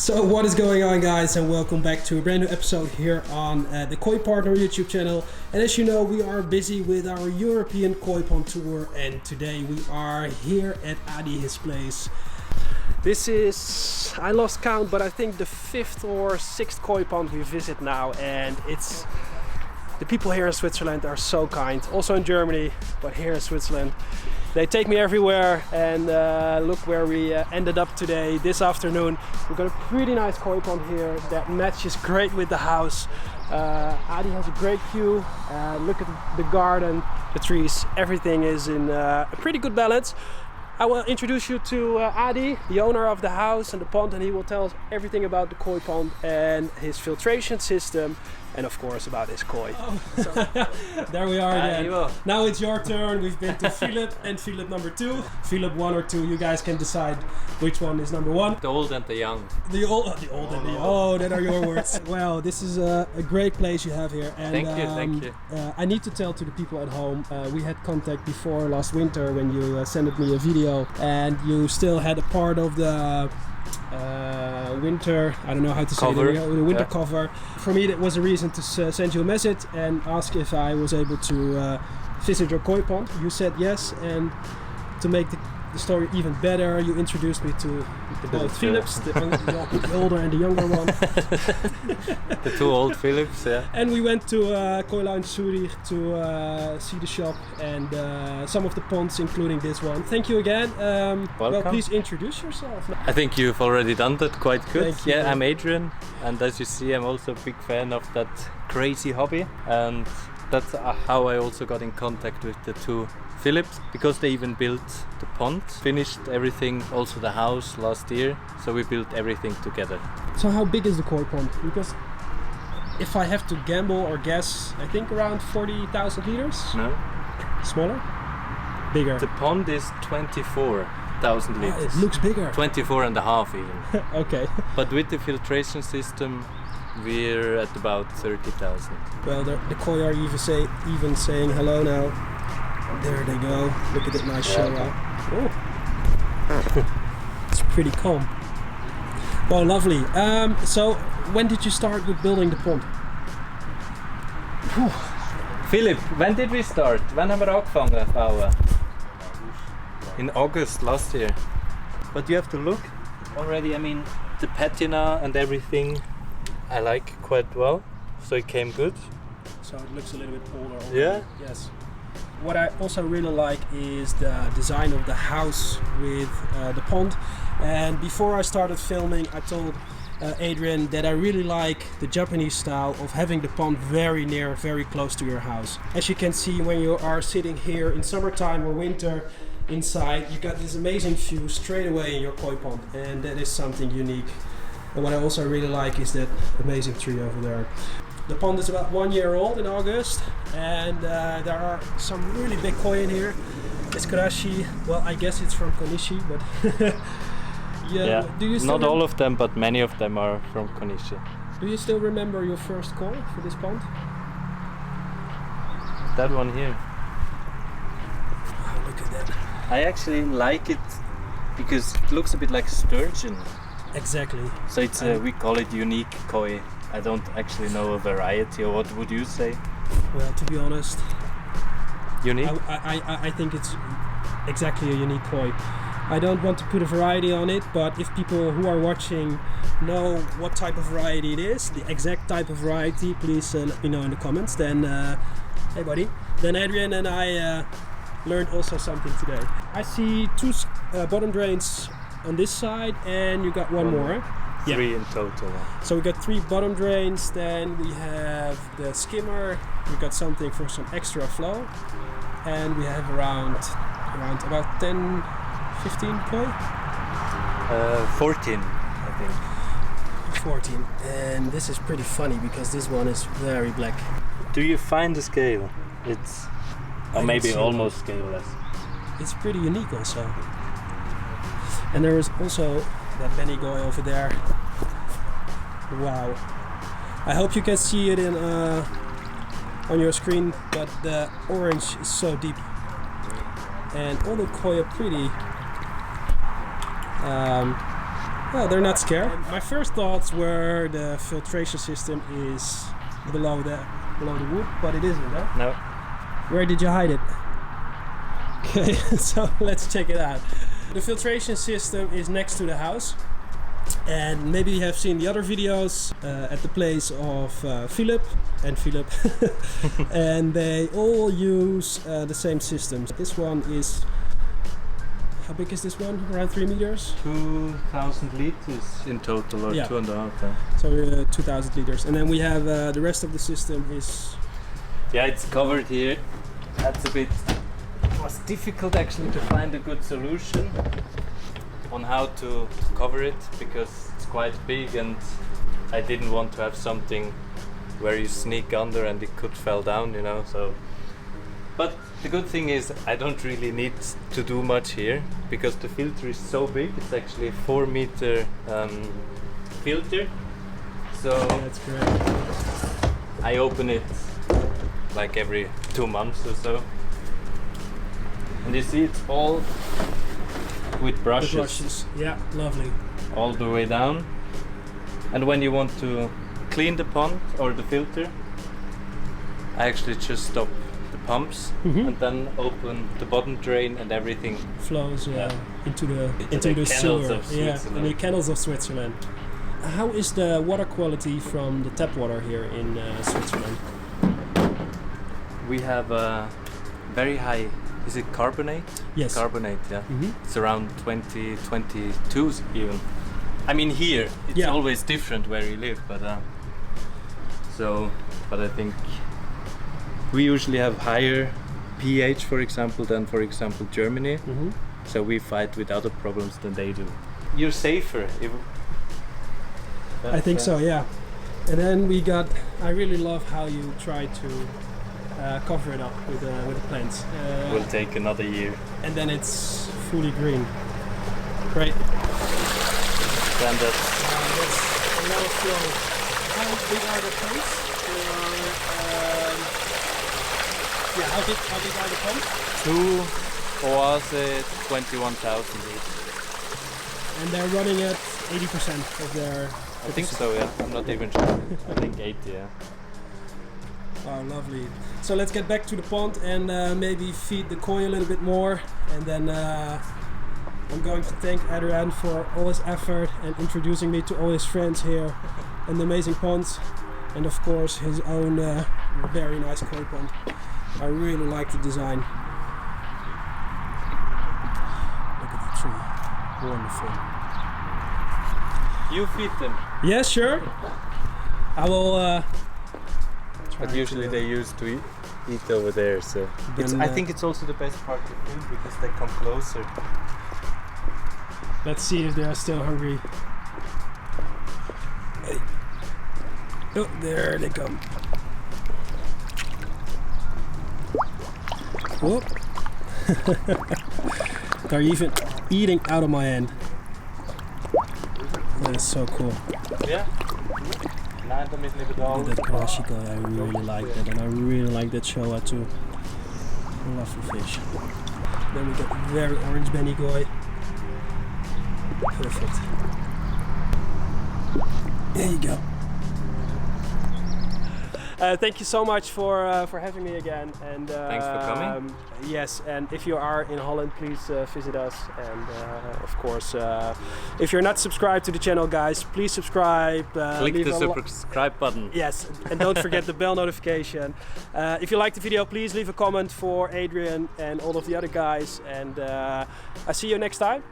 So what is going on, guys, and welcome back to a brand new episode here on the Koi Partner YouTube channel. And as you know, we are busy with our European koi pond tour, and today we are here at Adi, his place. This is, I lost count, but I think the 5th or 6th koi pond we visit now, and it's the people here in Switzerland are so kind. Also in Germany, but here in Switzerland they take me everywhere. And look where we ended up today, this afternoon. We've got a pretty nice koi pond here that matches great with the house. Adi has a great view. Look at the garden, the trees, everything is in a pretty good balance. I will introduce you to Adi, the owner of the house and the pond, and he will tell us everything about the koi pond and his filtration system, and of course about his koi. Oh. So, there we are again. Now it's your turn. We've been to Philip and Philip number 2. Philip 1 or 2, you guys can decide which one is number 1. The old and the young. The old and the young. Oh, that are your words. Well, this is a great place you have here. And, thank you. I need to tell to the people at home, we had contact before last winter when you sent me a video, and you still had a part of the winter, I don't know how to cover. Say it, the winter cover. For me, that was a reason to send you a message and ask if I was able to visit your koi pond. You said yes, and to make the story even better, you introduced me to both Philips, the older and the younger one. The 2 old Philips, yeah. And we went to Koi Lounge Zurich to see the shop and some of the ponds, including this one. Thank you again. Well, please introduce yourself. I think you've already done that quite good. Thank you. Yeah, I'm Adrian, and as you see, I'm also a big fan of that crazy hobby, and that's how I also got in contact with the 2 Philips, because they even built the pond, finished everything, also the house last year, so we built everything together. So how big is the koi pond? Because if I have to gamble or guess, I think around 40,000 liters? No. Smaller? Bigger? The pond is 24,000 liters. It looks bigger. 24 and a half even. Okay. But with the filtration system, we're at about 30,000. Well, the koi are even saying hello now. There they go. Look at that nice show up. Oh. It's pretty calm. Well, lovely. So, when did you start with building the pond? Philip, when did we start? Wann haben wir angefangen bauen? In August last year. But you have to look already, I mean, the patina and everything I like quite well, so it came good. So it looks a little bit older already. Yeah? Yes. What I also really like is the design of the house with the pond. And before I started filming, I told Adrian that I really like the Japanese style of having the pond very near, very close to your house. As you can see, when you are sitting here in summertime or winter inside, you got this amazing view straight away in your koi pond, and that is something unique. And what I also really like is that amazing tree over there. The pond is about 1 year old in August, and there are some really big koi in here. It's Kurashi, well, I guess it's from Konishi, but yeah. Do you not all of them, but many of them are from Konishi. Do you still remember your first koi for this pond? That one here. Oh, look at that. I actually like it because it looks a bit like sturgeon. Exactly. So it's we call it unique koi. I don't actually know a variety, or what would you say? Well, to be honest, unique? I think it's exactly a unique koi. I don't want to put a variety on it, but if people who are watching know what type of variety it is, the exact type of variety, please let me know in the comments. Then, hey buddy, then Adrian and I learned also something today. I see 2 bottom drains on this side, and you got one more. 3 in total. So we got 3 bottom drains, then we have the skimmer, we got something for some extra flow, and we have around about 10, 15 koi? 14, I think. 14, and this is pretty funny because this one is very black. Do you find the scale? It's, or maybe almost scaleless. It's pretty unique also. And there is also that Benny Goy over there. Wow. I hope you can see it in on your screen, but the orange is so deep. And all the koi are pretty Oh, they're not scared. And my first thoughts were the filtration system is below the wood, but it isn't, huh? No. Where did you hide it? Okay, so let's check it out. The filtration system is next to the house. And maybe you have seen the other videos at the place of Philip and Philip. And they all use the same systems. This one is, how big is this one? Around 3 meters? 2,000 liters in total, or Yeah. 2.5. So 2,000 liters. And then we have the rest of the system is... Yeah, it's covered here. That's a bit... It was difficult actually to find a good solution on how to cover it, because it's quite big and I didn't want to have something where you sneak under and it could fall down, you know. So, but the good thing is I don't really need to do much here, because the filter is so big. It's actually a 4-meter filter, so That's great. I open it like every 2 months or so. And you see it's all with brushes. The brushes. Yeah, lovely. All the way down. And when you want to clean the pond or the filter, I actually just stop the pumps and then open the bottom drain, and everything Flows Yeah. into the canals sewer. of Yeah, Switzerland. in the canals of Switzerland. How is the water quality from the tap water here in Switzerland? We have a very high, is it carbonate? Yes. Carbonate, yeah. Mhm. It's around 20, 22 even. I mean here, it's Yeah. always different where you live, but but I think we usually have higher pH, for example, than, for example, Germany. Mhm. So we fight with other problems than they do. You're safer. I think so, yeah. And then we got, I really love how you try to cover it up with the plants. Will take another year. And then it's fully green. Great. Then that's That's another flow. How big are the pumps? Yeah, how big are the pumps? 2 Oase 21,000 liters. And they're running at 80% of their... I think so, yeah. I'm not even sure. I think 80, yeah. Oh, lovely. So let's get back to the pond and maybe feed the koi a little bit more. And then I'm going to thank Adrian for all his effort and introducing me to all his friends here in the amazing ponds. And of course his own very nice koi pond. I really like the design. Look at the tree. Wonderful. You feed them. Yeah, sure. I will But usually they used to eat over there, so Then, I think it's also the best part to film, because they come closer. Let's see if they are still hungry. Hey. Oh, there they come. Whoop. They're even eating out of my hand. That is so cool. Yeah. That grassy guy, I really like that, and I really like that showa too. Lovely fish. Then we got very orange Benny Goy. Perfect. There you go. Thank you so much for having me again. And Thanks for coming. Yes, and if you are in Holland, please visit us. And of course, if you're not subscribed to the channel, guys, please subscribe. Click leave the a subscribe button. Yes, and don't forget the bell notification. If you liked the video, please leave a comment for Adrian and all of the other guys. And I see you next time.